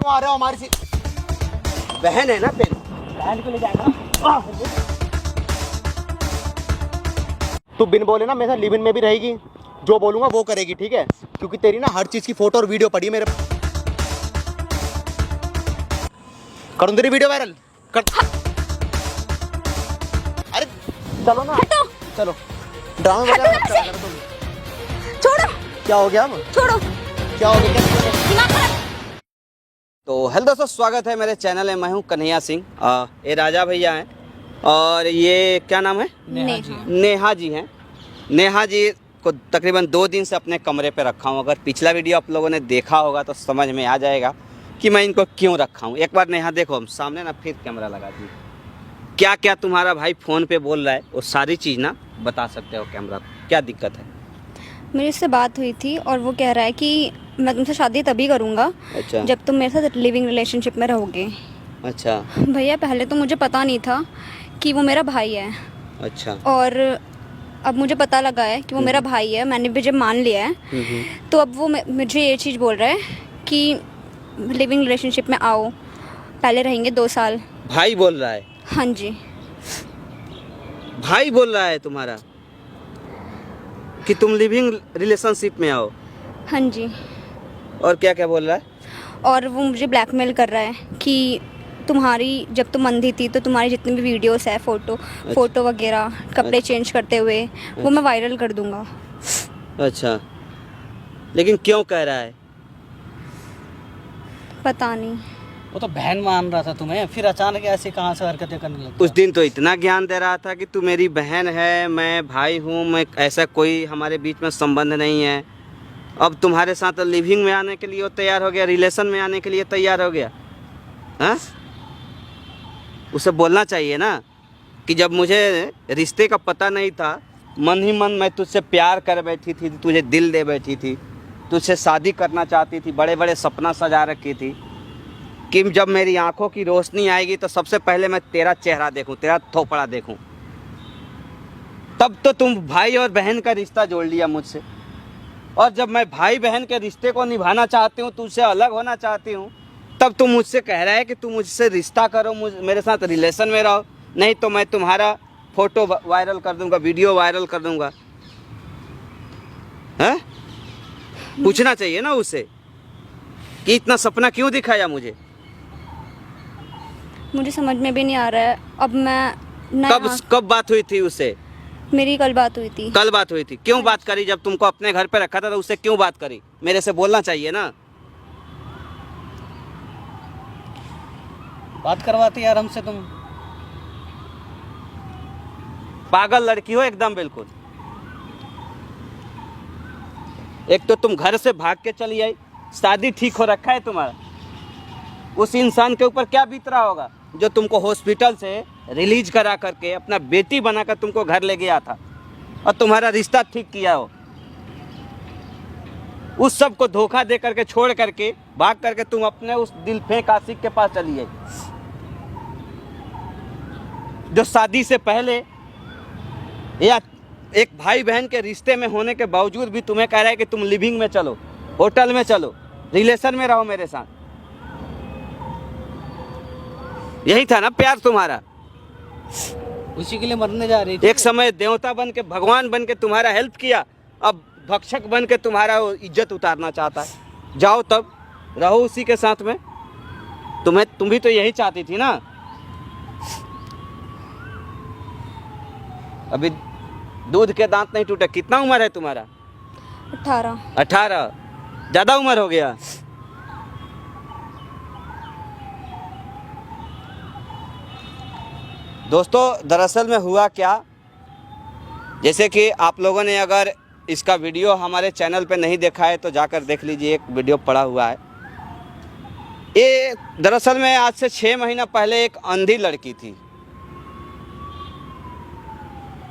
क्यों आ रहे हो हमारी बहन है ना तेरी, बहन को ले जाएगा। तू बिन बोले ना मेरे साथ लिव इन में भी रहेगी, जो बोलूंगा वो करेगी, ठीक है? क्योंकि तेरी ना हर चीज की फोटो और वीडियो पड़ी है मेरे। करूँ तेरी वीडियो वायरल कर। अरे चलो ना, हटो। चलो ड्रामा वगैरह मत करा करो तुम। छोड़ो। क्या हो गया? अब छोड़ो। क्या हो गया? दिमाग खराब। तो हेलो दोस्तों, स्वागत है मेरे चैनल में। मैं हूं कन्हैया सिंह। ये राजा भैया हैं और ये क्या नाम है? नेहा जी हैं। नेहा जी को तकरीबन 2 दिन से अपने कमरे पे रखा हूं। अगर पिछला वीडियो आप लोगों ने देखा होगा तो समझ में आ जाएगा कि मैं इनको क्यों रखा हूं। एक बार नेहा देखो, हम सामने ना फिर कैमरा लगा दी। क्या क्या तुम्हारा भाई फ़ोन पे बोल रहा है वो सारी चीज़ ना बता सकते हो कैमरा को, क्या दिक्कत है? मेरी उससे बात हुई थी और वो कह रहा है कि मैं तुमसे शादी तभी करूँगा अच्छा जब तुम मेरे साथ लिविंग रिलेशनशिप में रहोगे। अच्छा भैया पहले तो मुझे पता नहीं था कि वो मेरा भाई है, अच्छा। और अब मुझे पता लगा है कि वो मेरा भाई है। मैंने भी जब मान लिया है तो अब वो मुझे ये चीज़ बोल रहा है कि लिविंग रिलेशनशिप में आओ, पहले रहेंगे 2 साल। भाई बोल रहा है? हाँ जी। भाई बोल रहा है तुम्हारा कि तुम लिविंग रिलेशनशिप में आओ? हाँ जी। और क्या क्या बोल रहा है? और वो मुझे ब्लैकमेल कर रहा है कि तुम्हारी जब तुम अंधी थी तो तुम्हारी जितनी भी वीडियोस है, फोटो वगैरह, कपड़े चेंज करते हुए, वो मैं वायरल कर दूंगा। अच्छा, लेकिन क्यों कह रहा है? पता नहीं। वो तो बहन मान रहा था तुम्हें, फिर अचानक ऐसे कहाँ से हरकतें करने लगा। उस दिन तो इतना ज्ञान दे रहा था कि तू मेरी बहन है, मैं भाई हूँ, मैं ऐसा कोई हमारे बीच में संबंध नहीं है। अब तुम्हारे साथ लिविंग में आने के लिए वो तैयार हो गया, रिलेशन में आने के लिए तैयार हो गया। हाँ, उसे बोलना चाहिए ना कि जब मुझे रिश्ते का पता नहीं था, मन ही मन मैं तुझसे प्यार कर बैठी थी, तुझे दिल दे बैठी थी, तुझसे शादी करना चाहती थी, बड़े बड़े सपना सजा रखी थी कि जब मेरी आंखों की रोशनी आएगी तो सबसे पहले मैं तेरा चेहरा देखूं, तेरा थोपड़ा देखूं। तब तो तुम भाई और बहन का रिश्ता जोड़ लिया मुझसे, और जब मैं भाई बहन के रिश्ते को निभाना चाहती हूँ, तुझसे अलग होना चाहती हूँ, तब तुम मुझसे कह रहा है कि तुम मुझसे रिश्ता करो, मेरे साथ रिलेशन में रहो, नहीं तो मैं तुम्हारा फोटो वायरल कर दूंगा, वीडियो वायरल कर दूंगा। हैं? पूछना चाहिए ना उसे कि इतना सपना क्यों दिखाया मुझे। मुझे समझ में भी नहीं आ रहा है। अब मैं कब बात हुई थी उससे? मेरी कल बात हुई थी। कल बात हुई थी? क्यों बात करी? जब तुमको अपने घर पे रखा था तो उससे क्यों बात करी? मेरे से बोलना चाहिए ना। बात करवाती यार हमसे तुम। पागल लड़की हो एकदम, बिल्कुल। एक तो तुम घर से भाग के चली आई, शादी ठीक हो रखा है तुम्हारा, उस इंसान के ऊपर क्या बीत रहा होगा जो तुमको हॉस्पिटल से रिलीज करा करके अपना बेटी बनाकर तुमको घर ले गया था और तुम्हारा रिश्ता ठीक किया हो। उस सब को धोखा दे करके, छोड़ करके, भाग करके तुम अपने उस दिल फेंक आशिक के पास चली आई, जो शादी से पहले या एक भाई बहन के रिश्ते में होने के बावजूद भी तुम्हें कह रहा है कि तुम लिविंग में चलो, होटल में चलो, रिलेशन में रहो मेरे साथ। यही था ना प्यार तुम्हारा? उसी के लिए मरने जा रही थी। एक समय देवता बन के, भगवान बन के तुम्हारा हेल्प किया, अब भक्षक बन के तुम्हारा इज्जत उतारना चाहता है। जाओ तब रहो उसी के साथ में। तुम भी तो यही चाहती थी ना। अभी दूध के दांत नहीं टूटे। कितना उम्र है तुम्हारा? 18। 18? ज्यादा उम्र हो गया। दोस्तों, दरअसल में हुआ क्या, जैसे कि आप लोगों ने अगर इसका वीडियो हमारे चैनल पे नहीं देखा है तो जाकर देख लीजिए, एक वीडियो पड़ा हुआ है। ये दरअसल में आज से 6 महीना पहले एक अंधी लड़की थी,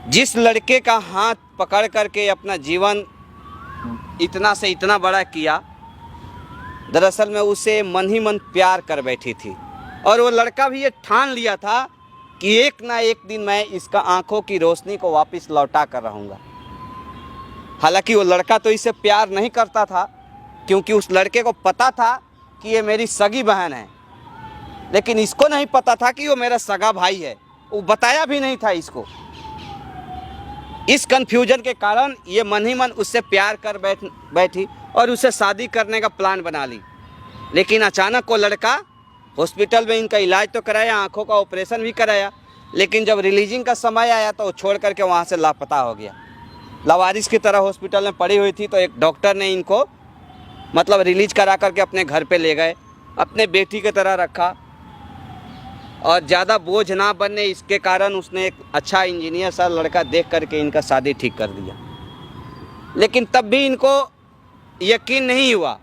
जिस लड़के का हाथ पकड़ करके अपना जीवन इतना से इतना बड़ा किया, दरअसल में उसे मन ही मन प्यार कर बैठी थी। और वो लड़का भी ये ठान लिया था कि एक ना एक दिन मैं इसका आंखों की रोशनी को वापस लौटा कर रहूँगा। हालांकि वो लड़का तो इससे प्यार नहीं करता था, क्योंकि उस लड़के को पता था कि ये मेरी सगी बहन है, लेकिन इसको नहीं पता था कि वो मेरा सगा भाई है। वो बताया भी नहीं था इसको। इस कन्फ्यूजन के कारण ये मन ही मन उससे प्यार कर बैठी और उससे शादी करने का प्लान बना ली। लेकिन अचानक वो लड़का हॉस्पिटल में इनका इलाज तो कराया, आंखों का ऑपरेशन भी कराया, लेकिन जब रिलीजिंग का समय आया तो वो छोड़ करके वहाँ से लापता हो गया। लावारिस की तरह हॉस्पिटल में पड़ी हुई थी, तो एक डॉक्टर ने इनको मतलब रिलीज करा करके अपने घर पे ले गए, अपने बेटी की तरह रखा और ज़्यादा बोझ ना बनने इसके कारण उसने एक अच्छा इंजीनियर सा लड़का देख करके इनका शादी ठीक कर दिया। लेकिन तब भी इनको यकीन नहीं हुआ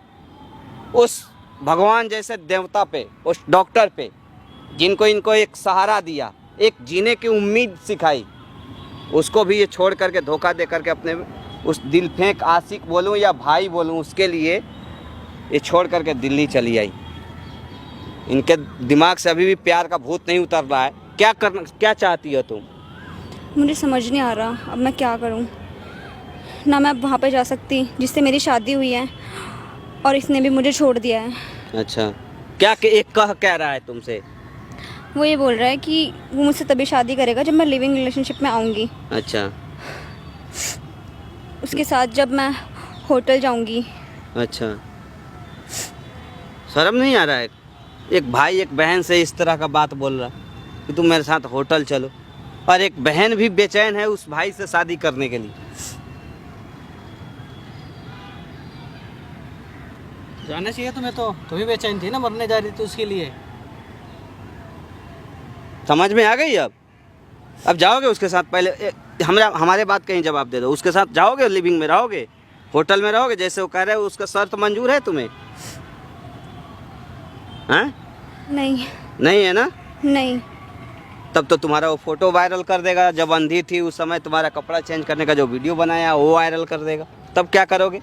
उस भगवान जैसे देवता पे, उस डॉक्टर पे, जिनको इनको एक सहारा दिया, एक जीने की उम्मीद सिखाई। उसको भी ये छोड़ करके धोखा दे करके अपने उस दिल फेंक आशिक बोलूँ या भाई बोलूँ, उसके लिए ये छोड़ करके दिल्ली चली आई। इनके दिमाग से अभी भी प्यार का भूत नहीं उतर रहा है। क्या चाहती हो तुम? मुझे समझ नहीं आ रहा अब मैं क्या करूं। ना मैं वहाँ पे जा सकती जिससे मेरी शादी हुई है, और इसने भी मुझे छोड़ दिया है। अच्छा, क्या कह रहा है तुमसे? वो ये बोल रहा है कि वो मुझसे तभी शादी करेगा जब मैं लिविंग रिलेशनशिप में आऊँगी। अच्छा, उसके साथ जब मैं होटल जाऊँगी। अच्छा, शर्म नहीं आ रहा है? एक भाई एक बहन से इस तरह का बात बोल रहा कि तुम मेरे साथ होटल चलो, और एक बहन भी बेचैन है उस भाई से शादी करने के लिए। जाना चाहिए तुम्हें, तो तुम ही बेचैन थी ना, मरने जा रही थी उसके लिए। समझ में आ गई? अब जाओगे उसके साथ? पहले हमारे बात कहीं जवाब दे दो। उसके साथ जाओगे, लिविंग में रहोगे, होटल में रहोगे जैसे वो कह रहे हो? उसका शर्त मंजूर है तुम्हें? हैं? नहीं। नहीं है ना? नहीं। तब तो तुम्हारा वो फोटो वायरल कर देगा, जब अंधी थी उस समय तुम्हारा कपड़ा चेंज करने का जो वीडियो बनाया वो वायरल कर देगा। तब क्या करोगे?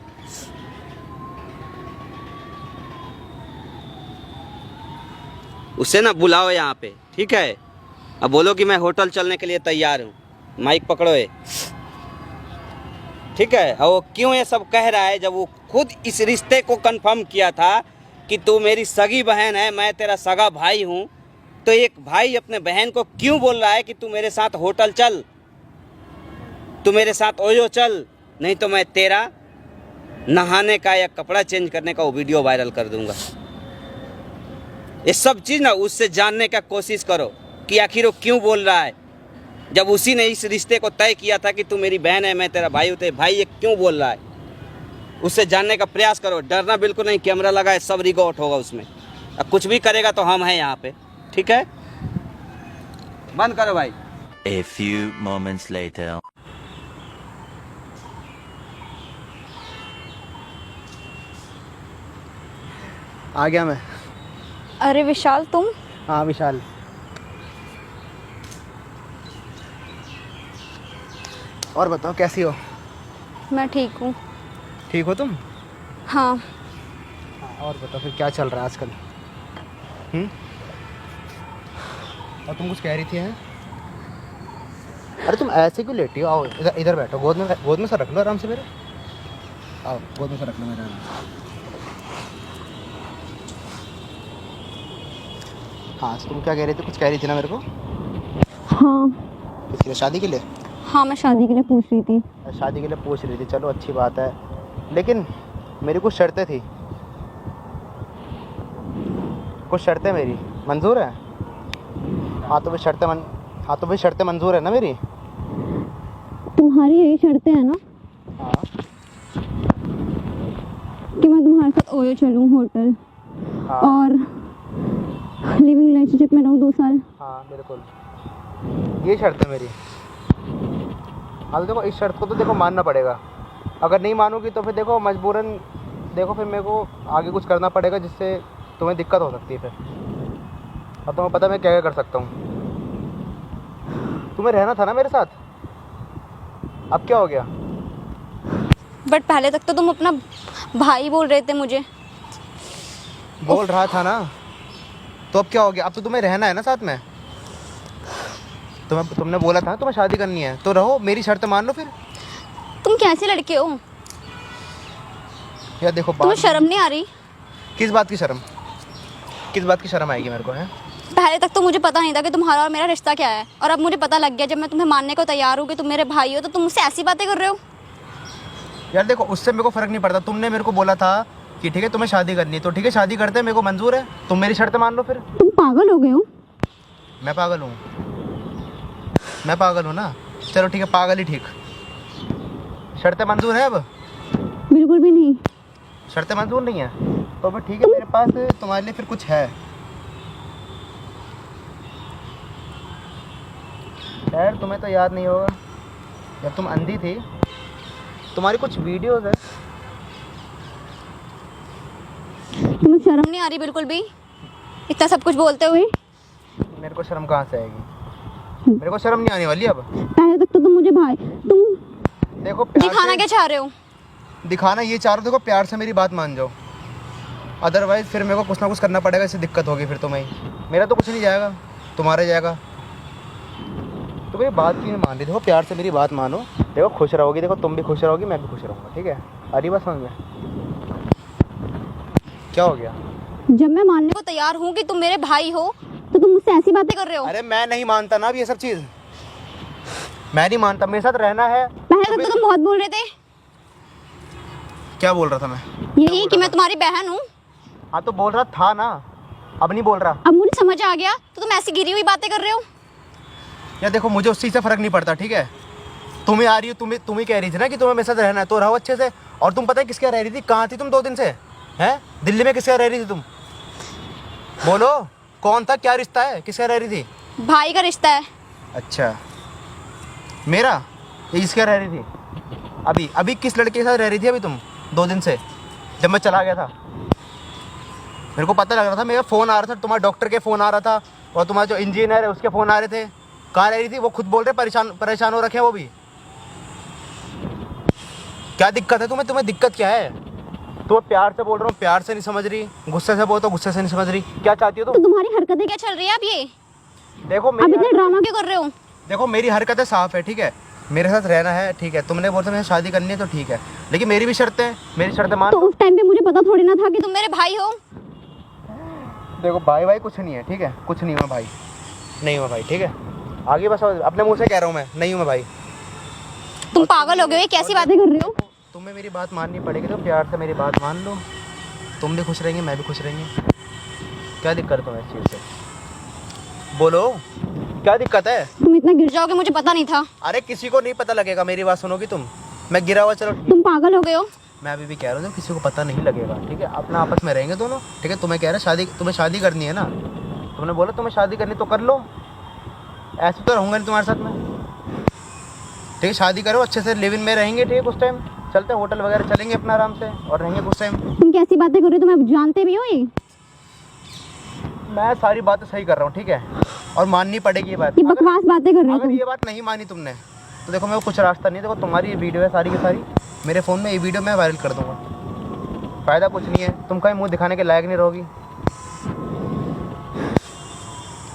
उसे ना बुलाओ यहाँ पे, ठीक है? अब बोलो कि मैं होटल चलने के लिए तैयार हूँ। माइक पकड़ो ये, ठीक है? और वो क्यों ये सब कह रहा है जब वो खुद इस रिश्ते को कंफर्म किया था कि तू मेरी सगी बहन है, मैं तेरा सगा भाई हूँ। तो एक भाई अपने बहन को क्यों बोल रहा है कि तू मेरे साथ होटल चल, तू मेरे साथ ओयो चल, नहीं तो मैं तेरा नहाने का या कपड़ा चेंज करने का वो वीडियो वायरल कर दूंगा। ये सब चीज़ ना उससे जानने का कोशिश करो कि आखिर वो क्यों बोल रहा है, जब उसी ने इस रिश्ते को तय किया था कि तू मेरी बहन है, मैं तेरा भाई हूँ। तो भाई ये क्यों बोल रहा है, उससे जानने का प्रयास करो। डरना बिल्कुल नहीं, कैमरा लगा है, सब रिकॉर्ड होगा उसमें। अब कुछ भी करेगा तो हम हैं यहाँ पे, ठीक है? बंद करो भाई। A few moments later. आ गया मैं। अरे विशाल तुम? हाँ विशाल। और बताओ कैसी हो? मैं ठीक हूँ। ठीक हो तुम? हाँ। और बताओ फिर क्या चल रहा है आजकल? और तुम कुछ कह रही थी? हैं? अरे तुम ऐसे क्यों लेटी हो? आओ इधर इधर बैठो, गोद में से रख लो आराम से मेरे। आओ गोद में से रख लो मेरे आराम से। हाँ तो तुम क्या कह रही थी? कुछ कह रही थी ना मेरे को? हाँ। किसके लिए? शादी के लिए? हाँ मैं शादी के लिए पूछ रही थी। शादी के लिए पूछ रही थी, चलो अच्छी बात है, लेकिन मेरी कुछ शर्तें थी। कुछ शर्तें मेरी मंजूर है? हाँ तो फिर शर्तें मंजूर है ना मेरी? तुम्हारी यही शर्तें हैं ना? हाँ। कि मैं तुम्हारे साथ ओयो चलूँ होटल। हाँ। और लिविंग रिलेशनशिप में रहूँ 2 साल। हाँ बिल्कुल, ये शर्त है मेरी। हाँ तो देखो इस शर्त को तो देखो मानना पड़ेगा। अगर नहीं मानोगी तो फिर देखो मजबूरन देखो फिर मेरे को आगे कुछ करना पड़ेगा जिससे तुम्हें दिक्कत हो सकती है फिर। अब तुम्हें पता मैं क्या क्या कर सकता हूँ। तुम्हें रहना था ना मेरे साथ, अब क्या हो गया? बट पहले तक तो तुम अपना भाई बोल रहे थे मुझे। बोल रहा था ना, तो अब क्या हो गया? अब तो तुम्हें रहना है ना साथ में। तुमने बोला था तुम्हें शादी करनी है तो रहो, मेरी शर्त मान लो फिर। तुम कैसे लड़के हो? यार देखो तुम्हें शर्म नहीं आ रही? किस बात की शर्म? किस बात की शर्म आएगी मेरे को, है? पहले तक तो मुझे पता नहीं था कि तुम्हारा और मेरा रिश्ता क्या है, और अब मुझे पता लग गया जब मैं तुम्हें मानने को तैयार हूँ कि तुम मेरे भाई हो, तो तुम मुझसे ऐसी बातें कर रहे हो। यार देखो, उससे मेरे को फ़र्क नहीं पड़ता। तुमने मेरे को बोला था कि ठीक है तुम्हें शादी करनी है, तो ठीक है शादी करते हैं, मेरे को मंजूर है। तुम मेरी शर्तें मान लो फिर। तुम पागल हो गए हो। मैं पागल हूँ? मैं पागल हूँ ना? चलो ठीक है, पागल ही ठीक। शर्तें मंजूर है अब? बिल्कुल भी नहीं। शर्तें मंजूर नहीं है तो फिर ठीक है, मेरे पास तुम्हारे लिए फिर कुछ है। खैर तुम्हें तो याद नहीं होगा, जब तुम अंधी थी तुम्हारी कुछ वीडियोस है। तुम्हें शर्म नहीं आ रही बिल्कुल भी, इतना सब कुछ बोलते हुए? मेरे को शर्म कहाँ से आएगी? मेरे को शर्म नहीं आने वाली अब। पहले तक तो तुम मुझे भाई, तुम देखो प्यार दिखाना से- क्या चाह रहे हो? दिखाना ये चाह रहे हो, देखो प्यार से मेरी बात मान जाओ, अदरवाइज फिर मेरे को कुछ ना कुछ करना पड़ेगा, इससे दिक्कत होगी फिर तुम्हें। मेरा तो कुछ नहीं जाएगा, तुम्हारा जाएगा। तो मेरी बात क्यों नहीं मान रही? देखो प्यार से मेरी बात मानो, देखो खुश रहोगी, देखो तुम भी खुश रहोगी, मैं भी खुश रहूँगा, ठीक है? आ रही बात समझ में? क्या हो गया? जब मैं मानने को तैयार हूँ कि तुम मेरे भाई हो, तो तुम मुझसे ऐसी बातें कर रहे हो। अरे मैं नहीं मानता ना अब ये सब चीज़, मैं नहीं मानता। मेरे साथ रहना है। पहले तक तो तुम बहुत बोल रहे थे क्या बोल रहा था मैं? यही कि मैं तुम्हारी बहन हूँ। हाँ तो बोल रहा था ना, अब नहीं बोल रहा। अब मुझे समझ आ गया, तो तुम ऐसी गिरी हुई बातें कर रहे हो। यार देखो, मुझे उस चीज़ से फ़र्क नहीं पड़ता, ठीक है? तुम्हें आ रही हो, तुम ही कह रही थी ना कि तुम्हें मेरे साथ रहना है, तो रहो अच्छे से। और तुम पता है किसके यहाँ रह रही थी? कहाँ थी तुम 2 दिन से? हैं? दिल्ली में किसके यहाँ रह रही थी तुम? बोलो, कौन था, क्या रिश्ता है, किसके यहाँ रह रही थी? भाई का रिश्ता है। अच्छा, मेरा? ये इसके यहाँ रह रही थी? अभी अभी किस लड़के के साथ रह रही थी अभी तुम 2 दिन से, जब मैं चला गया था? मेरे को पता लग रहा था, मेरा फ़ोन आ रहा था, तुम्हारे डॉक्टर के फ़ोन आ रहा था, और तुम्हारा जो इंजीनियर है उसके फ़ोन आ रहे थे। कहाँ रह रही थी? वो खुद बोल रहे परेशान हो रखे हैं वो भी। क्या दिक्कत है तुम्हें? दिक्कत क्या है? तो प्यार से बोल रहा हूँ, प्यार से नहीं समझ रही, गुस्से से बोल तो गुस्से से नहीं समझ रही। क्या चाहती हो तो तुम? तुम्हारी हरकतें क्या चल रही है अब ये? देखो अब इतने ड्रामा क्यों कर रहे हो? देखो मेरी हरकतें साफ है, ठीक है? मेरे साथ रहना है, ठीक है? तुमने बोला मेरे शादी करनी है तो ठीक है, लेकिन मेरी भी शर्तें हैं, मेरी शर्तें मान। तो उस टाइम पे मुझे पता थोड़ी ना था कि तुम मेरे भाई हो। देखो भाई कुछ नहीं है, ठीक है? कुछ नहीं हुआ भाई, नहीं हुआ भाई, ठीक है? आगे बस अपने मुंह से कह रहा हूँ मैं, नहीं हूँ मैं भाई। तुम पागल हो गए हो, कैसी बातें कर रहे हो? तुम्हें मेरी बात माननी पड़ेगी, तो प्यार से मेरी बात मान लो, तुम भी खुश रहेंगे, मैं भी खुश रहेंगे। क्या दिक्कत है तुम्हें इस चीज़ से? बोलो, क्या दिक्कत है? तुम इतना गिर जाओगे मुझे पता नहीं था। अरे किसी को नहीं पता लगेगा, मेरी बात सुनोगी तुम? मैं गिरा हुआ, चलो तुम पागल हो गए हो। मैं अभी भी कह रहा हूँ, किसी को पता नहीं लगेगा, ठीक है? अपना आपस में रहेंगे दोनों, ठीक है? तुम्हें कह रहा शादी, तुम्हें शादी करनी है ना, तुमने बोला तुम्हें शादी करनी तो कर लो, ऐसे तो रहूँगा नहीं तुम्हारे साथ में, ठीक है? शादी करो, अच्छे से लिव इन में रहेंगे, ठीक है? कुछ टाइम चलते हैं, होटल वगैरह चलेंगे अपना आराम से, और रहेंगे कुछ टाइम। तुम कैसी बातें कर रहे हो? तुम जानते भी हो ये? मैं सारी बातें सही कर रहा हूँ, ठीक है? और माननी पड़ेगी ये बात। ये बकवास बातें कर रहे हो अगर तुम। ये बात नहीं मानी तुमने तो देखो मेरे को कुछ रास्ता नहीं है। देखो तुम्हारी ये वीडियो है सारी की सारी मेरे फ़ोन में, ये वीडियो मैं वायरल कर दूंगा, फ़ायदा कुछ नहीं है, तुम कहीं मुंह दिखाने के लायक नहीं रहोगी,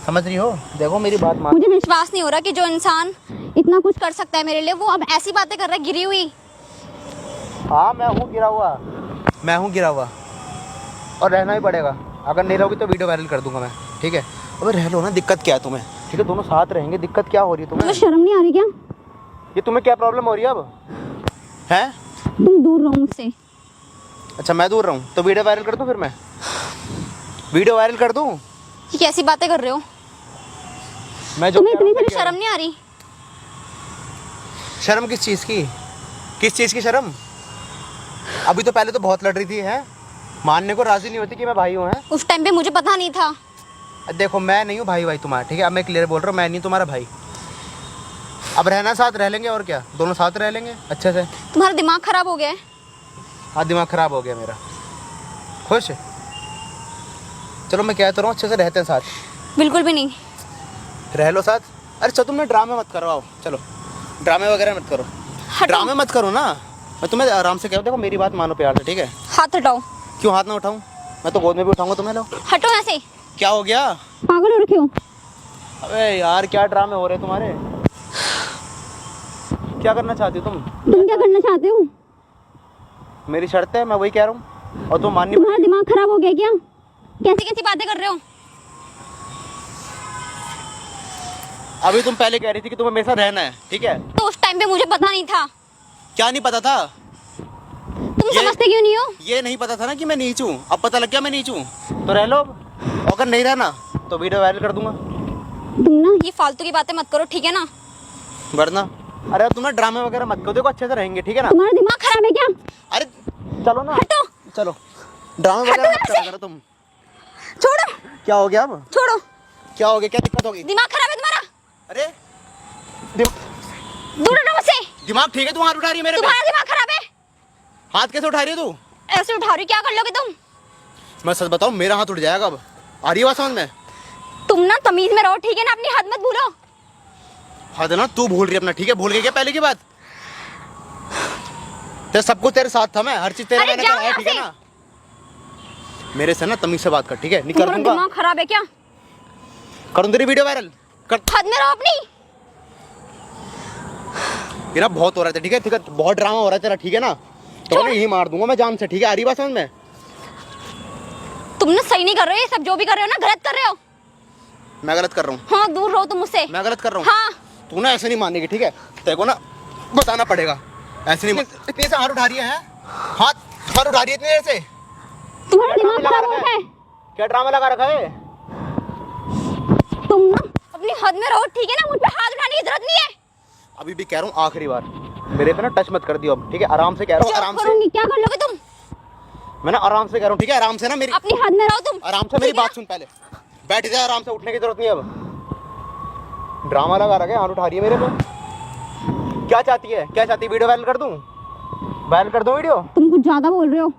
समझ रही हो? देखो मेरी बात मान। मुझे विश्वास नहीं हो रहा कि जो इंसान इतना कुछ कर सकता है मेरे लिए, वो अब ऐसी बातें कर रहा है गिरी हुई। हाँ मैं हूँ गिरा हुआ, मैं हूँ गिरा हुआ, और रहना ही पड़ेगा। अगर नहीं रहोगी तो वीडियो वायरल कर दूंगा मैं, ठीक है? अबे रह लो ना, दिक्कत क्या है तुम्हें? ठीक है दोनों साथ रहेंगे, दिक्कत क्या हो रही है तुम्हें? तुम्हें शर्म नहीं आ रही क्या? ये तुम्हें क्या प्रॉब्लम हो रही है अब, हैं? तुम दूर रहो मुझसे। अच्छा मैं दूर रहूँ तो वीडियो वायरल कर दूँ? फिर मैं वीडियो वायरल कर दूँ? ये कैसी बातें कर रहे हो? मैं जो तुम्हें कह रहा इतनी हूँ, सी शर्म नहीं आ रही? शर्म किस चीज़ की? किस चीज़ की शर्म? अभी तो पहले तो बहुत लड़ रही थी, हैं? मानने को राजी नहीं होती कि मैं भाई हूँ, हैं? उस टाइम पे मुझे पता नहीं था। देखो मैं नहीं हूँ भाई तुम्हारा, ठीक है? अब मैं क्लियर बोल रहा हूँ, मैं नहीं तुम्हारा भाई। अब रहना साथ रह लेंगे, और क्या, दोनों साथ रह लेंगे अच्छे से। तुम्हारा दिमाग खराब हो गया है। हाँ दिमाग ख़राब हो गया मेरा। खुश? चलो मैं कहता रहा हूँ, अच्छे से रहते हैं साथ। बिल्कुल भी नहीं। रह लो साथ। अरे चलो तुमने ड्रामे मत करो, आओ चलो, ड्रामे वगैरह मत करो, हटो। ड्रामे मत करो ना, मैं तुम्हें आराम से कह रहा हूँ, देखो मेरी बात मानो प्यार से, ठीक है? हाथ हटाओ। क्यों हाथ ना उठाऊँ? मैं तो गोद में भी उठाऊंगा तुम्हें। लो हटो यहाँ से। क्या हो गया? पागल हो रखे हो? अबे यार क्या ड्रामे हो रहे हैं तुम्हारे? क्या करना चाहती हो तुम? तुम क्या करना चाहते हो? मेरी शर्त है, मैं वही कह रहा हूँ, और तुम माननी। तुम्हारा दिमाग खराब हो गया क्या? कैसी कैसी बातें कर रहे हो? अभी तुम पहले कह रही थी कि तुम्हें मेरे साथ रहना है, ठीक है? तो उस टाइम पे मुझे पता नहीं था। क्या नहीं पता था? तुम समझते क्यों नहीं हो? ये नहीं पता था ना कि मैं नीच हूँ। अब पता लग गया मैं नीच हूँ, तो रह लो। अगर नहीं रहना तो वीडियो वायरल कर दूंगा। तुम ना ये फालतू की बातें मत करो, ठीक है ना? वरना अरे तुम ना ड्रामे वगैरह मत करो, देखो अच्छे से रहेंगे, ठीक है ना? तुम्हारा दिमाग खराब है क्या? अरे चलो ना, हटो। चलो। ड्रामे वगैरह मत करा करो तुम। छोड़ो। क्या हो गया अब? छोड़ो। क्या हो गया? क्या दिक्कत होगी? दिमाग खराब है तुम्हारा? अरे दूर हटो मुझसे। दिमाग ठीक है? तू हाथ उठा रही है मेरे पे? तुम्हारा दिमाग खराब है। हाथ कैसे उठा रही है तू? ऐसे उठा रही, क्या कर लोगे तुम? मैं सच बताऊं, मेरा हाथ उठ जाएगा अब। आ रही है बात समझ में? तुम ना तमीज में रहो, ठीक है ना? अपनी हद मत भूलो। हद ना तू भूल रही है अपना, ठीक है? भूल गई क्या पहले की बात? तेरे सब कुछ तेरे साथ था मैं, हर चीज तेरे अरे मैंने जाओ कराया, यहाँ ठीक है से। ना? मेरे से ना तमीज से बात कर, ठीक है? नहीं कर तुम्हारा दूंगा। दिमाग खराब है क्या? करूं तेरी वीडियो वायरल कर। हद में रहो अपनी। ये ना बहुत हो रहा है, ठीक है? ठीक है, बहुत ड्रामा हो रहा है तेरा, ठीक है ना? तो मैं यही मार दूंगा मैं जान से, ठीक है? आ रही बात समझ में? तुम ना सही नहीं कर रहे हो, ये सब जो भी कर रहे हो ना गलत कर रहे हो। मैं गलत कर रहा हूँ? हाँ, दूर रहो तुम मुझसे। मैं गलत कर रहा हूँ? हाँ। तू ना ऐसे नहीं मानेगी, ठीक है? तेरे को ना बताना पड़ेगा। ऐसे नहीं इतने से हाथ उठा रही है? हाथ उठा रही है इतनी देर से? तुम्हारा दिमाग खराब हो गया है। क्या ड्रामा लगा रखा है? तुम ना अपनी हद में रहो, ठीक है ना? मुझ पे हाथ उठाने की जरूरत नहीं है। अभी भी कह रहा हूँ आखिरी बार, मेरे पे ना टच मत कर दियो अब, ठीक है? आराम से कह रहा हूँ, आराम से। करूंगी, क्या कर लोगे तुम? मैं ना आराम से कह रहा हूँ, ठीक है? आराम से ना मेरी अपनी हद में रहो तुम। आराम से मेरी बात सुन पहले। बैठ जा आराम से, उठने की जरूरत नहीं है अब। ड्रामा लगा रखा है, हाथ उठा रही है मेरे पे। क्या चाहती है? क्या चाहती है? वीडियो वायरल कर दूं? वायरल कर दूं वीडियो? तुम कुछ ज्यादा बोल रहे हो।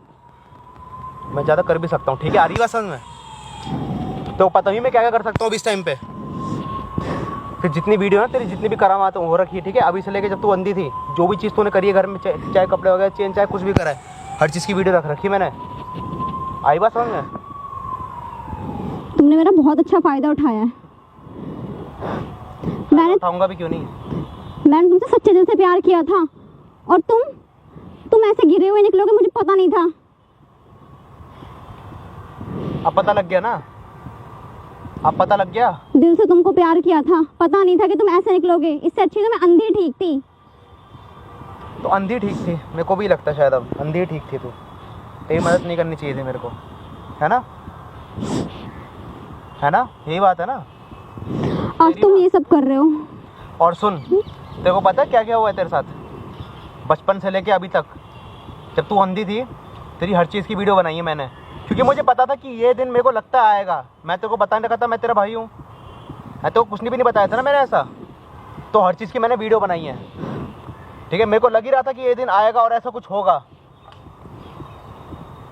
मैं ज्यादा कर भी सकता हूँ, ठीक है? आ रही बात समझ में? तो पता ही मैं क्या क्या कर सकता हूँ इस टाइम पे। फिर जितनी वीडियो ना तेरी, जितनी भी करामात हो रखी है, ठीक है? अभी से लेके जब तू अंधी थी, जो भी चीज़ तूने करी है घर में, चाहे कपड़े वगैरह चेंज, चाहे कुछ भी करा है, हर चीज़ की वीडियो रख रखी मैंने। आई बात समझ में? तुमने मेरा बहुत अच्छा फायदा उठाया है। मैंने उठाऊंगा भी क्यों नहीं? मैंने तुमसे सच्चे दिल से प्यार किया था, और तुम ऐसे गिरे हुए निकलोगे, मुझे पता नहीं था। अब पता लग गया ना? अब पता लग गया? दिल से तुमको प्यार किया था, पता नहीं था कि तुम ऐसे निकलोगे। इससे अच्छी तो मैं अंधी ठीक थी। तो अंधी ठीक थी, मेरे को भी लगता शायद अब अंधी ठीक थी तू। तेरी मदद नहीं करनी चाहिए थी मेरे को, है ना? है ना? यही बात है ना? आज तुम ये सब कर रहे हो। और सुन, तेरे को पता है क्या क्या हुआ है तेरे साथ? बचपन से लेके अभी तक, जब तू अंधी थी, तेरी हर चीज़ की वीडियो बनाई है मैंने, क्योंकि मुझे पता था कि ये दिन मेरे को लगता आएगा। मैं तेरे को बता नहीं रखा था मैं तेरा भाई हूँ। मैं तो कुछ भी नहीं बताया था ना मैंने ऐसा। तो हर चीज़ की मैंने वीडियो बनाई है, ठीक है? मेरे को लग ही रहा था कि ये दिन आएगा और ऐसा कुछ होगा,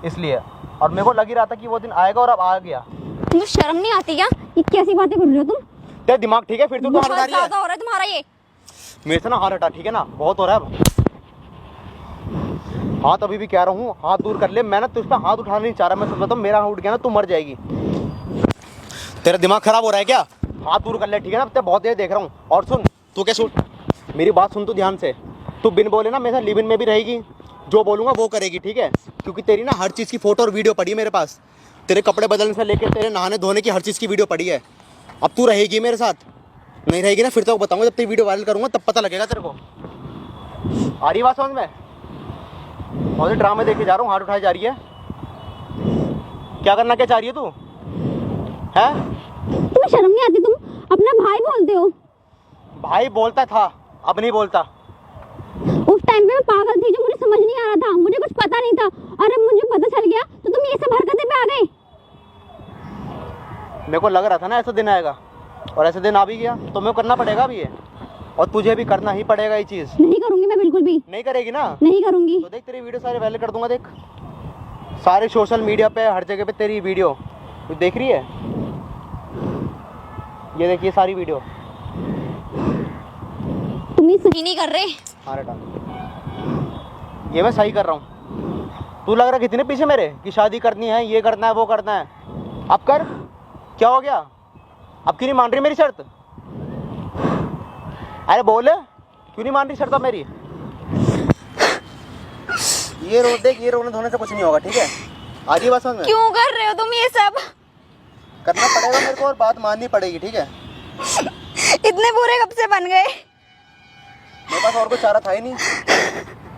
इसलिए। और मेरे को लग ही रहा था कि वो दिन आएगा, और अब आ गया। तुमको शर्म नहीं आती क्या? ये कैसी बातें कर रहे हो तुम? तेरा दिमाग ठीक है? फिर तू तो हाथ उठा रही है। ज्यादा हो रहा है तुम्हारा ये। मेरे से ना हाथ हटा, ठीक है ना? बहुत हो रहा है अब। हाथ अभी भी कह रहा हूँ, हाथ दूर कर ले। मैं ना तुझ पे हाथ उठाना नहीं चाह रहा। मैं सच बताऊँ, मेरा हाथ उठ गया ना, तू मर जाएगी। तेरा दिमाग खराब हो रहा है क्या? हाथ दूर कर ले, ठीक है ना? अब बहुत देर देख रहा हूँ। और सुन, तू क्या सुन, मेरी बात सुन तू ध्यान से। तू बिन बोले ना मेरे साथ लिव इन में भी रहेगी, जो बोलूँगा वो करेगी, ठीक है? क्योंकि तेरी ना हर चीज़ की फ़ोटो और वीडियो पड़ी है मेरे पास। तेरे कपड़े बदलने से लेकर तेरे नहाने धोने की हर चीज़ की वीडियो पड़ी है। अब तू रहेगी मेरे साथ, नहीं रहेगी ना फिर तो बताऊँगा। जब तेरी वीडियो वायरल करूँगा तब पता लगेगा तेरे को। आ रही बात समझ में? बहुत ड्रामे देखे जा रहा हूँ, हाथ उठाई जा रही है। क्या करना क्या चाह रही है तू? है? तुम्हें शर्म नहीं आती? तुम अपना भाई बोलते हो। भाई बोलता था, अब नहीं बोलता। उस टाइम पे मैं पागल थी, जो मुझे समझ नहीं आ रहा था, मुझे कुछ पता नहीं था, और अब मुझे पता चल गया तो तुम ये सब हरकतें पे आ गए। मेरे को लग रहा था ना ऐसा दिन आएगा, और ऐसा दिन आ भी गया, तो मेरे को करना पड़ेगा भी ये, और तुझे भी करना ही पड़ेगा ये चीज़। नहीं करूंगी मैं, बिल्कुल भी नहीं करेगी ना? नहीं करूंगी। तो देख तेरी वीडियो सारे वायरल कर दूंगा। देख सारे सोशल मीडिया पे, हर जगह पे तेरी वीडियो तू देख रही है। ये देख, ये सारी वीडियो। तुम ये सही नहीं कर रहे। हाँ बेटा, ये मैं सही कर रहा हूँ। तू लग रहा है कितने पीछे मेरे कि शादी करनी है, ये करना है, वो करना है। अब कर, क्या हो गया? अब क्यों नहीं मान रही मेरी शर्त? अरे बोल, क्यों नहीं मान रही शर्त अब मेरी? ये रो देख, ये रोने धोने से कुछ नहीं होगा, ठीक है? आज ही बात समझ में? क्यों कर रहे हो तुम ये सब? करना पड़ेगा मेरे को और बात माननी पड़ेगी, ठीक है? इतने बुरे कब से बन गए? मेरे पास और कोई चारा था ही नहीं,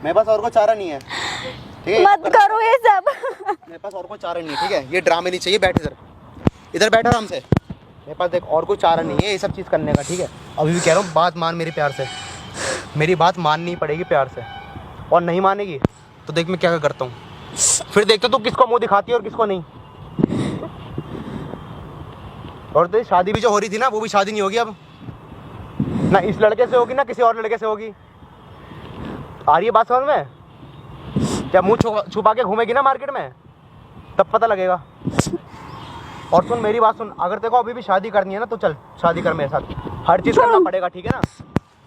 मेरे पास और कोई चारा नहीं है, ठीक है? मत करो ये सब। मेरे पास और कोई चारा नहीं है, ठीक है? ये ड्रामे नहीं चाहिए, बैठ इधर बैठ आराम से। मेरे पास देख और कोई चारा नहीं है ये सब चीज़ करने का, ठीक है? अभी भी कह रहा हूँ बात मान मेरी प्यार से, मेरी बात माननी पड़ेगी प्यार से, और नहीं मानेगी तो देख मैं क्या करता हूँ, फिर देखते तू किसको मुंह दिखाती है और किसको नहीं। और तेरी शादी भी जो हो रही थी ना, वो भी शादी नहीं होगी अब, ना इस लड़के से होगी ना किसी और लड़के से होगी। आ रही है बात समझ में? जब मुंह छुपा के घूमेगी ना मार्केट में तब पता लगेगा। और सुन मेरी बात सुन, अगर तेरे को अभी भी शादी करनी है ना तो चल शादी कर मेरे साथ, हर चीज़ करना पड़ेगा, ठीक है ना?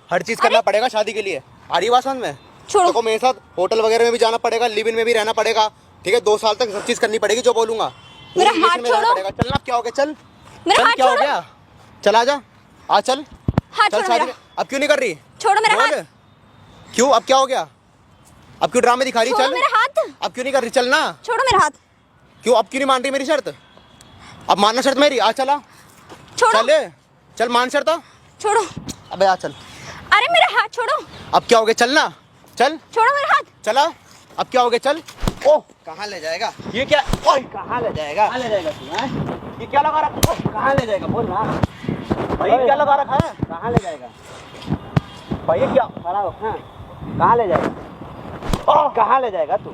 हर चीज़ करना पड़ेगा शादी के लिए। आ रही है बात समझ में? छोड़ो। देखो मेरे साथ होटल वगैरह में भी जाना पड़ेगा, लिव इन में भी रहना पड़ेगा, ठीक है? 2 साल तक सब चीज़ करनी पड़ेगी जो बोलूँगा। मेरा हाथ छोड़ो। चलना, क्या हो गया? चल मेरा चल, हाथ क्या हो छोड़ो। गया? चल आजा, आ चल हाथ चल छोड़ो शादी। मेरा। अब क्यों नहीं कर रही? छोड़ो मेरा बोल। हाथ। क्यों? अब क्या हो गया? अब क्यों ड्रामे दिखा रही? छोड़ो चल मेरा हाथ। अब क्यों नहीं कर रही? चल ना। छोड़ो मेरा हाथ। क्यों अब क्यों नहीं मान रही मेरी शर्त? अब मानना शर्त मेरी। आ चला, छोड़ो। चल मान शर्त। छोड़ो। अबे आ चल। अरे मेरा हाथ छोड़ो। अब क्या हो गया? चलना, चल छोड़ो मेरा हाथ। चला। अब क्या हो गया? चल। ओह कहाँ ले जाएगा ये? क्या? ओह कहाँ ले जाएगा? कहाँ ले जाएगा तू? ये क्या लगा रखा? ओह, कहाँ ले जाएगा बोल ना। भाई ये क्या लगा रखा है? कहाँ ले जाएगा? भाई ये क्या? खड़ा हो। हाँ कहाँ ले जाएगा? ओह कहाँ ले जाएगा तू?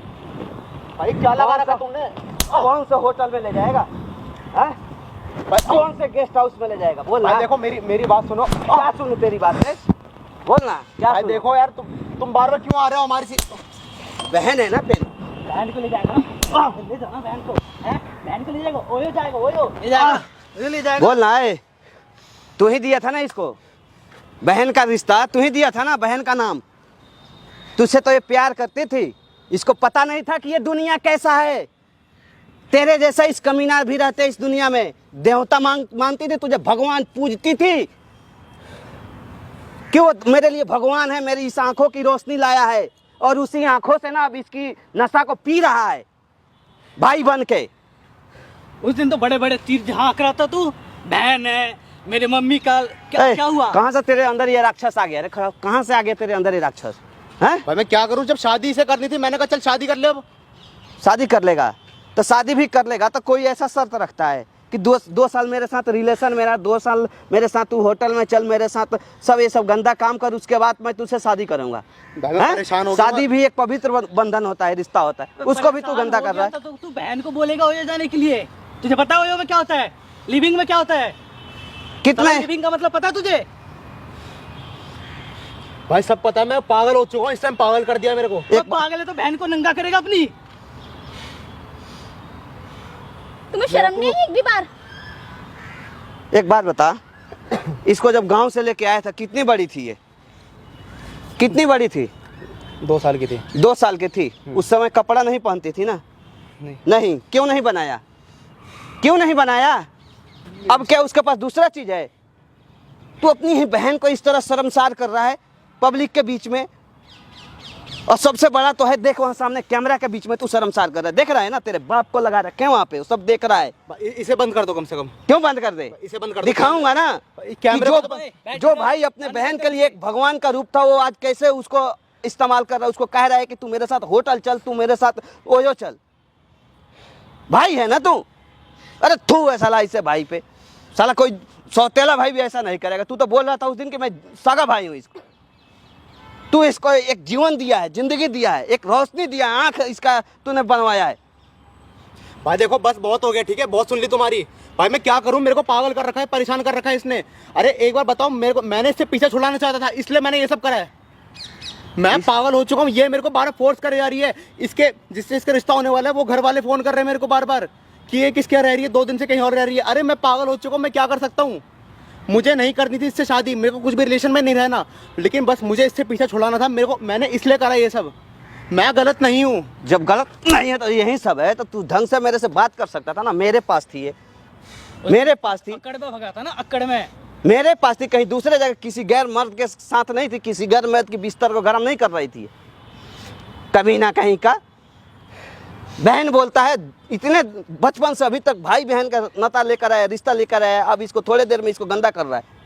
भाई क्या लगा रखा तुमने? कौन से होटल में ले जाएगा? हाँ? कौन से गेस्ट हाउस में ले जाएगा बोल भाई ना। देखो मेरी बात सुनो। क्या सुनूं तेरी बात है? बोल ना क्या भाई सुनूं? देखो यार तुम बार बार क्यों आ रहे हो हमारी बहन है ना तेरी, बहन को ले जाएगा ना। ले जाना बहन को, हैं? बहन को ले जाएगा, ओयो जाएगा, ओयो ले जाएगा, ले जाएगा। बोल ना है, तू ही दिया था ना इसको, बहन का रिश्ता तू ही दिया था ना, बहन का नाम। तुझसे तो ये प्यार करती थी, इसको पता नहीं था कि ये दुनिया कैसा है। तेरे जैसा इस कमीना भी रहते इस दुनिया में, देवता मानती थी तुझे, भगवान पूजती थी। क्यों? मेरे लिए भगवान है, मेरी इस आंखों की रोशनी लाया है, और उसी आंखों से ना अब इसकी नशा को पी रहा है भाई बन के। उस दिन तो बड़े बड़े तीर झांक रहा था तू, बहन है मेरे मम्मी का। क्या हुआ? कहाँ से तेरे अंदर ये राक्षस आ गया? अरे कहाँ से आ गया तेरे अंदर ये राक्षस? हैं? भाई मैं क्या करूं? जब शादी से करनी थी मैंने कहा चल शादी कर ले। अब शादी कर लेगा तो शादी भी कर लेगा तो कोई ऐसा शर्त रखता है कि दो साल मेरे साथ रिलेशन मेरा, 2 साल मेरे साथ तू होटल में चल, मेरे साथ सब ये सब गंदा काम कर, उसके बाद मैं तुझसे शादी करूंगा। भाई मैं परेशान हो गया। शादी भी एक पवित्र बंधन होता है, रिश्ता होता है, उसको भी तू गंदा कर रहा है। तो तू बहन को बोलेगा ओयो जाने के लिए? तुझे पता है ओयो में क्या होता है, लिविंग में क्या होता है? कितने लिविंग का मतलब पता है तुझे? भाई सब पता है, मैं पागल हो चुका हूँ इस टाइम, पागल कर दिया मेरे को। एक पागल है तो बहन को नंगा करेगा अपनी। तुम्हें शर्म नहीं आई एक भी बार? एक बात बता, इसको जब गांव से लेके आया था कितनी बड़ी थी ये? कितनी बड़ी थी? 2 साल की थी। 2 साल की थी। उस समय कपड़ा नहीं पहनती थी ना? नहीं। क्यों नहीं बनाया? क्यों नहीं बनाया? अब क्या उसके पास दूसरा चीज है? तू अपनी ही बहन को इस तरह शर्मसार कर रहा है पब्लिक के बीच में, और सबसे बड़ा तो है देख वहाँ सामने कैमरा के बीच में तू शर्मसार कर रहा है। देख रहा है ना, तेरे बाप को लगा रखे वहाँ पे, वो सब देख रहा है। इसे बंद कर दो कम से कम। क्यों बंद कर दे? इसे बंद कर दो। दिखाऊंगा ना कैमरे कि जो भाई अपने बहन के लिए एक भगवान का रूप था, वो आज कैसे उसको इस्तेमाल कर रहा है। उसको कह रहा है कि तू मेरे साथ होटल चल, तू मेरे साथ ओयो चल। भाई है ना तू? अरे तू है साला इसे भाई पे, साला कोई सौतेला भाई भी ऐसा नहीं करेगा। तू तो बोल रहा था उस दिन कि मैं सगा भाई हूँ इसको। तू इसको एक जीवन दिया है, जिंदगी दिया है, एक रोशनी दिया है, आँख इसका तूने बनवाया है। भाई देखो बस बहुत हो गया, ठीक है? बहुत सुन ली तुम्हारी। भाई मैं क्या करूं, मेरे को पागल कर रखा है, परेशान कर रखा है इसने। अरे एक बार बताओ मेरे को, मैंने इससे पीछे छुड़ाना चाहता था इसलिए मैंने ये सब करा है। मैं पागल हो चुका हूँ, ये मेरे को बार फोर्स करे जा रही है। इसके जिससे इसका रिश्ता होने वाला है वो घर वाले फोन कर रहे हैं मेरे को बार बार कि ये किसके रह रही है, 2 दिन से कहीं और रह रही है। अरे मैं पागल हो चुका हूँ, मैं क्या कर सकता हूँ? मुझे नहीं करनी थी इससे शादी, मेरे को कुछ भी रिलेशन में नहीं रहना, लेकिन बस मुझे इससे पीछे छुड़ाना था मेरे को। मैंने इसलिए करा ये सब, मैं गलत नहीं हूँ। जब गलत नहीं है तो यही सब है, तो तू ढंग से मेरे से बात कर सकता था ना। मेरे पास थी ये, मेरे पास थी, अक्कड़ में भगा था ना, अक्कड़ में। मेरे पास थी, कहीं दूसरे जगह किसी गैर मर्द के साथ नहीं थी, किसी गैर मर्द की बिस्तर को गर्म नहीं कर रही थी। कभी ना कहीं का बहन बोलता है, इतने बचपन से अभी तक भाई बहन का नाता लेकर आया, रिश्ता लेकर आया, अब इसको थोड़े देर में इसको गंदा कर रहा है।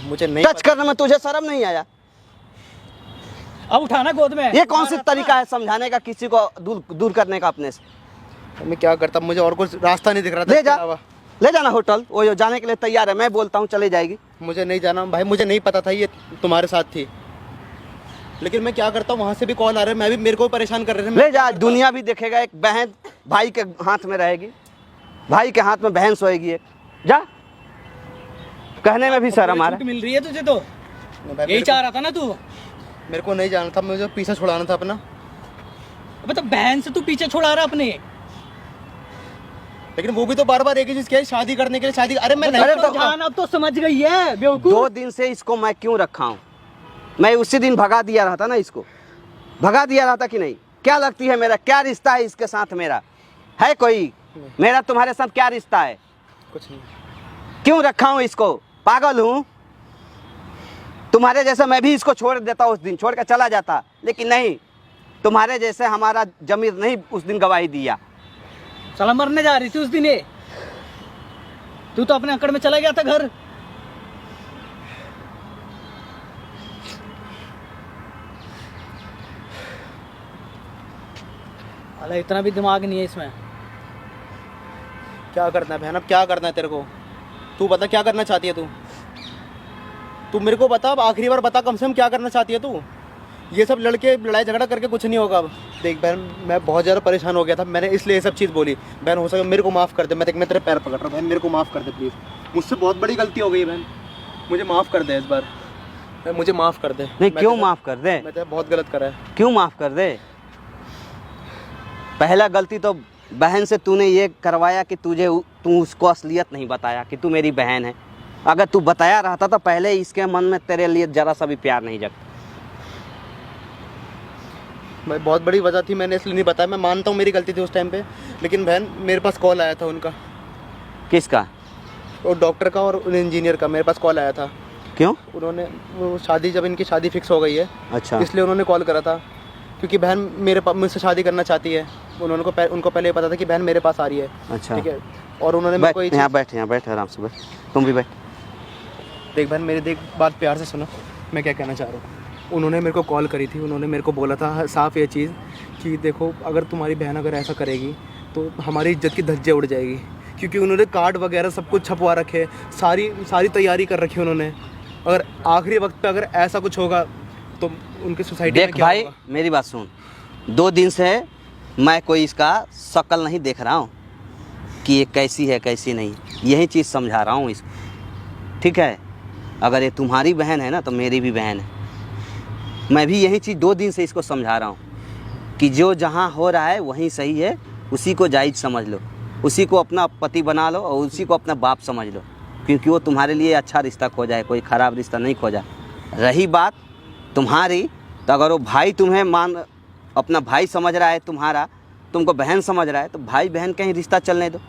मुझे नहीं टच करने में तुझे शर्म नहीं आया? अब उठाना गोद में। ये कौन सी तरीका है समझाने का, किसी को दूर करने का अपने से? मैं क्या करता, मुझे और कुछ रास्ता नहीं दिख रहा था ले इसके जा, अलावा। ले जाना होटल, वो जो जाने के लिए तैयार है, मैं बोलता हूँ चले जाएगी। मुझे नहीं जाना भाई, मुझे नहीं पता था ये तुम्हारे साथ थी, लेकिन मैं क्या करता हूँ, वहाँ से भी कॉल आ रहे हैं, मैं भी, मेरे को परेशान कर रहे थे। ले जा, दुनिया भी देखेगा। एक बहन भाई के हाथ में रहेगी, भाई के हाथ में बहन सोएगी एक। जा, कहने में भी शर्म आ रहा है। मिल रही है तुझे तो, यही चाह रहा था ना तू? मेरे को नहीं जाना था, मुझे पीछा छुड़ाना था अपना। अबे तो बहन से तू पीछे छुड़ा रहा अपने। लेकिन वो भी तो बार बार एक ही चीज कहे, शादी करने के लिए शादी। अरे मैं नहीं अरे करता। तो जान अब तो समझ गई है बेवकूफ। 2 दिन से इसको मैं क्यों रखा हूँ? मैं उसी दिन भगा दिया रहा था ना, इसको भगा दिया रहा था कि नहीं? क्या लगती है मेरा क्या रिश्ता है इसके साथ? मेरा है कोई? मेरा तुम्हारे साथ क्या रिश्ता है? कुछ नहीं। क्यों रखा हूँ इसको? पागल हूँ? तुम्हारे जैसे मैं भी इसको छोड़ देता, उस दिन छोड़ कर चला जाता, लेकिन नहीं, तुम्हारे जैसे हमारा जमीर नहीं उस दिन गवाही दिया। साला मरने जा रही थी उस दिन ये, तू तो अपने अकड़ में चला गया था घर। अरे इतना भी दिमाग नहीं है इसमें। क्या करना है बहन, अब क्या करना है तेरे को? तू बता क्या करना चाहती है तू? तू मेरे को बता, अब आखिरी बार बता, कम से कम क्या करना चाहती है तू? ये सब लड़के लड़ाई झगड़ा करके कुछ नहीं होगा अब। देख बहन, मैं बहुत ज़्यादा परेशान हो गया था, मैंने इसलिए ये सब चीज़ बोली। बहन हो सके मेरे को माफ़ कर दे, मैं तेरे पैर पकड़ रहा हूँ बहन, मेरे को माफ़ कर दे प्लीज़। मुझसे बहुत बड़ी गलती हो गई है बहन, मुझे माफ़ कर दे इस बार, मुझे माफ़ कर दे। नहीं, क्यों माफ़ कर दे? मैं तेरा बहुत गलत करा है। क्यों माफ़ कर दे? पहला गलती तो बहन से तूने ये करवाया कि तू उसको असलियत नहीं बताया कि तू मेरी बहन है। अगर तू बताया रहता तो पहले इसके मन में तेरे लिए ज़रा सा भी प्यार नहीं जगता। मैं बहुत बड़ी वजह थी, मैंने इसलिए नहीं बताया। मैं मानता हूँ मेरी गलती थी उस टाइम पे, लेकिन बहन मेरे पास कॉल आया था उनका। किसका? और डॉक्टर का और इंजीनियर का मेरे पास कॉल आया था। क्यों? उन्होंने वो शादी, जब इनकी शादी फिक्स हो गई है, अच्छा, इसलिए उन्होंने कॉल करा था, क्योंकि बहन मुझसे शादी करना चाहती है। उनको पहले पता था कि बहन मेरे पास आ रही है। अच्छा, ठीक है। और उन्होंने मेरे को ये यहाँ बैठ आराम से बैठ, तुम भी बैठ। देख बहन, मेरी देख बात प्यार से सुनो, मैं क्या कहना चाह रहा हूँ। उन्होंने मेरे को कॉल करी थी, उन्होंने मेरे को बोला था साफ़ ये चीज़ कि देखो, अगर तुम्हारी बहन अगर ऐसा करेगी तो हमारी इज्जत की धज्जियाँ उड़ जाएगी, क्योंकि उन्होंने कार्ड वगैरह सब कुछ छपवा रखे, सारी तैयारी कर रखी उन्होंने। अगर आखिरी वक्त पे अगर ऐसा कुछ होगा तो उनकी सोसाइटी में देख क्या भाई, होगा? मेरी बात सुन। 2 दिन से मैं कोई इसका शक्ल नहीं देख रहा हूँ कि ये कैसी है कैसी नहीं, यही चीज़ समझा रहा हूँ इसको, ठीक है? अगर ये तुम्हारी बहन है ना तो मेरी भी बहन है। मैं भी यही चीज़ 2 दिन से इसको समझा रहा हूँ कि जो जहाँ हो रहा है वहीं सही है, उसी को जायज़ समझ लो, उसी को अपना पति बना लो और उसी को अपना बाप समझ लो, क्योंकि वो तुम्हारे लिए अच्छा रिश्ता खोजा है, कोई ख़राब रिश्ता नहीं खोजा। रही बात तुम्हारी, तो अगर वो भाई तुम्हें अपना भाई समझ रहा है, तुम्हारा तुमको बहन समझ रहा है, तो भाई बहन का ही रिश्ता चलने दो।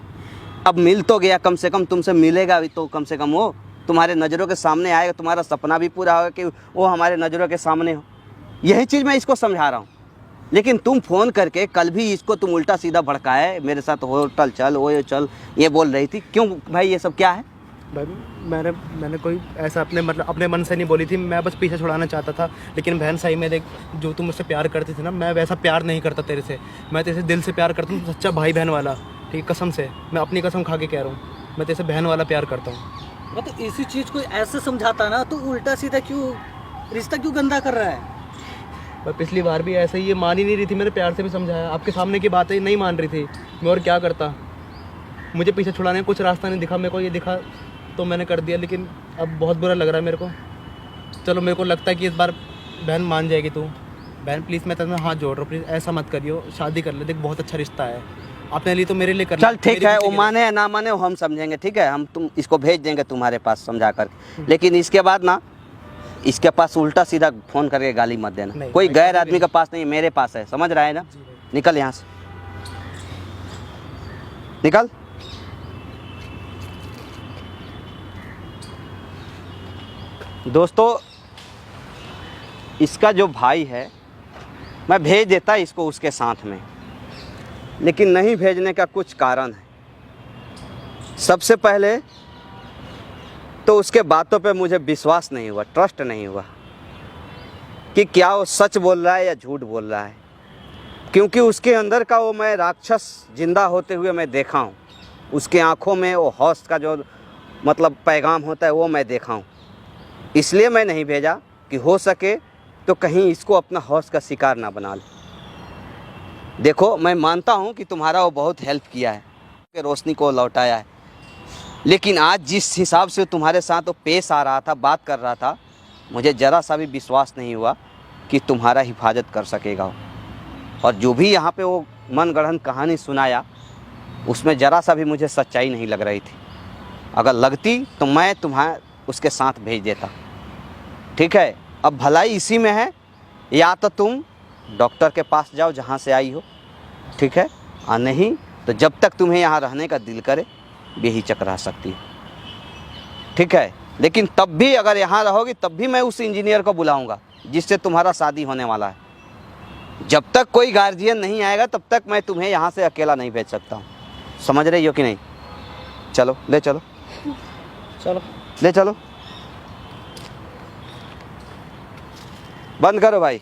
अब मिल तो गया, कम से कम तुमसे मिलेगा भी तो कम से कम वो तुम्हारे नज़रों के सामने आएगा, तुम्हारा सपना भी पूरा होगा कि वो हमारे नज़रों के सामने हो। यही चीज़ मैं इसको समझा रहा हूँ। लेकिन तुम फ़ोन करके कल भी इसको तुम उल्टा सीधा भड़काए, मेरे साथ होटल चल, वो चल, ये बोल रही थी। क्यों भाई, ये सब क्या है? भाई मैंने कोई ऐसा अपने मन से नहीं बोली थी, मैं बस पीछे छुड़ाना चाहता था। लेकिन बहन सही में देख, जो तुम मुझसे प्यार करती थी ना, मैं वैसा प्यार नहीं करता तेरे से। मैं तेरे से दिल से प्यार करता हूँ, सच्चा भाई बहन वाला। ठीक, कसम से, मैं अपनी कसम खा के कह रहा हूँ, मैं तेरे से बहन वाला प्यार करता हूँ। तो इसी चीज को ऐसे समझाता ना, तो उल्टा सीधा क्यों रिश्ता क्यों गंदा कर रहा है? मैं पिछली बार भी ऐसे ही, ये मान ही नहीं रही थी, मैंने प्यार से भी समझाया, आपके सामने की बात है, नहीं मान रही थी। मैं और क्या करता, मुझे पीछे छुड़ाने का कुछ रास्ता नहीं दिखा मेरे को, ये दिखा तो मैंने कर दिया। लेकिन अब बहुत बुरा लग रहा है मेरे को। चलो, मेरे को लगता है कि इस बार बहन मान जाएगी तू। बहन प्लीज़, मैं तेरे हाथ जोड़ रहा हूँ, प्लीज़ ऐसा मत करियो, शादी कर ले। देख बहुत अच्छा रिश्ता है अपने लिए, तो मेरे लिए कर। चल ठीक है, वो माने या ना माने वो हम समझेंगे, ठीक है? तुम इसको भेज देंगे तुम्हारे पास समझा कर, लेकिन इसके बाद ना इसके पास उल्टा सीधा फ़ोन करके गाली मत देना। कोई गैर आदमी के पास नहीं, मेरे पास है, समझ रहा है ना? निकल यहाँ से, निकल। दोस्तों, इसका जो भाई है, मैं भेज देता इसको उसके साथ में, लेकिन नहीं भेजने का कुछ कारण है। सबसे पहले तो उसके बातों पे मुझे विश्वास नहीं हुआ, ट्रस्ट नहीं हुआ कि क्या वो सच बोल रहा है या झूठ बोल रहा है, क्योंकि उसके अंदर का वो मैं राक्षस जिंदा होते हुए मैं देखा हूँ। उसके आँखों में वो हौस का जो मतलब पैगाम होता है वो मैं देखा हूँ। इसलिए मैं नहीं भेजा कि हो सके तो कहीं इसको अपना हौस का शिकार ना बना ले। देखो, मैं मानता हूँ कि तुम्हारा वो बहुत हेल्प किया है, कि रोशनी को लौटाया है, लेकिन आज जिस हिसाब से तुम्हारे साथ वो पेश आ रहा था, बात कर रहा था, मुझे ज़रा सा भी विश्वास नहीं हुआ कि तुम्हारा हिफाजत कर सकेगा वो। और जो भी यहाँ पे वो मनगढ़ंत कहानी सुनाया, उसमें ज़रा सा भी मुझे सच्चाई नहीं लग रही थी। अगर लगती तो मैं तुम्हारे उसके साथ भेज देता। ठीक है, अब भलाई इसी में है, या तो तुम डॉक्टर के पास जाओ जहाँ से आई हो, ठीक है, और नहीं तो जब तक तुम्हें यहाँ रहने का दिल करे बेहिचक रह सकती हो। ठीक है, लेकिन तब भी अगर यहाँ रहोगी तब भी मैं उस इंजीनियर को बुलाऊंगा जिससे तुम्हारा शादी होने वाला है। जब तक कोई गार्जियन नहीं आएगा तब तक मैं तुम्हें यहाँ से अकेला नहीं भेज सकता हूँ। समझ रही हो कि नहीं? चलो, ले चलो, चलो ले चलो, बंद करो भाई।